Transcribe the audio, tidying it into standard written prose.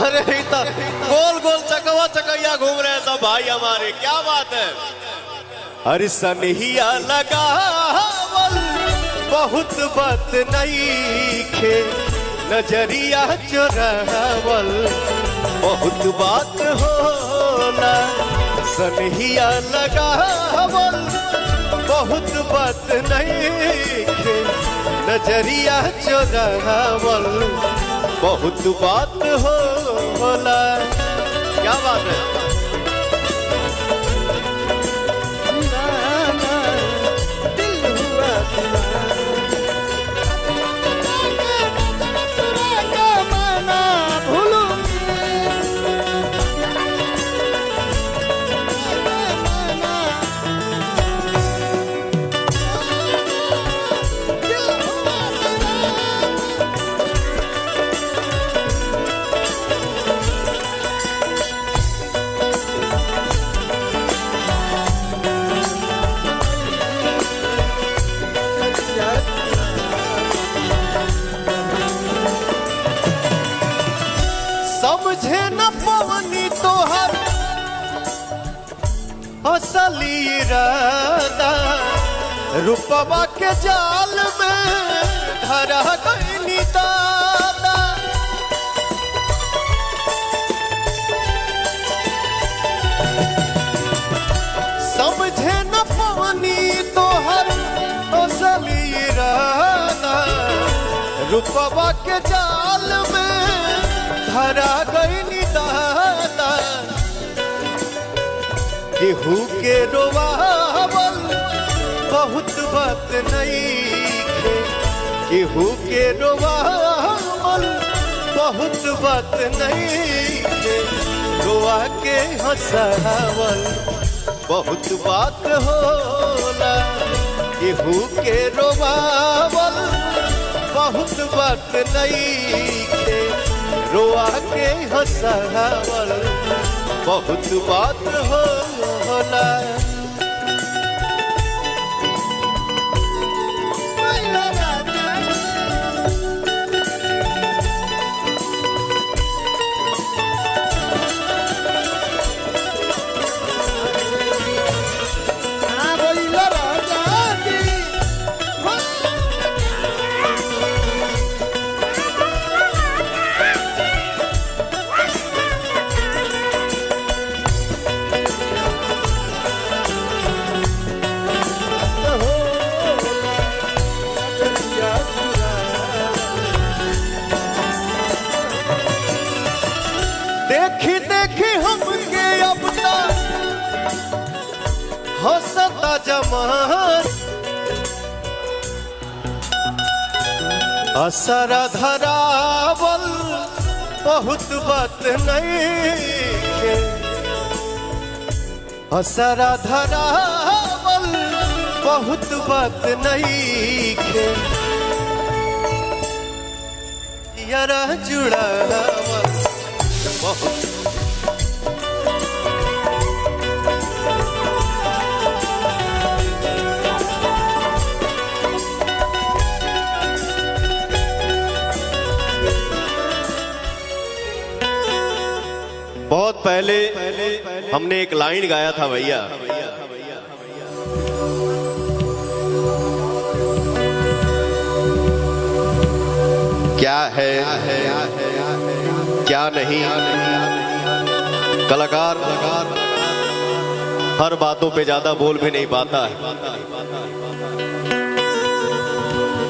अरे तो गोल गोल चकवा चकैया घूम रहे सब भाई हमारे, क्या बात है। अरे सनहिया लगावल बहुत बात नहीं खे, नजरिया चुरावल बहुत बात होला। सनहिया लगावल बहुत बात नहीं खे, नजरिया चुरावल बहुत बात होला। क्या बात है। समझे न पवनी तोहर असली इरादा, रूपवा के जाल में धरा गईनी दादा। समझे न पवनी तोहर असली इरादा, रूपवा के जाल में धरा गईनी दादा। केहू के रोवावल बहुत बात नहीं खे, केहू के रोवावल बहुत बात नहीं खे, रोआ के हंसावल बहुत बात होला। केहू के रोवावल बहुत बात नहीं खे, रोआ के हंसावल बहुत बात होला। देखी देखी हमके अब हंसता जमान, असरा धरावल बहुत बात नहीं खे, असरा धरावल बहुत बात नहीं खे, यारा जुड़ावल बहुत। बहुत पहले हमने एक लाइन गाया था भैया, क्या है क्या नहीं। कलाकार हर बातों पे ज्यादा बोल भी नहीं पाता है,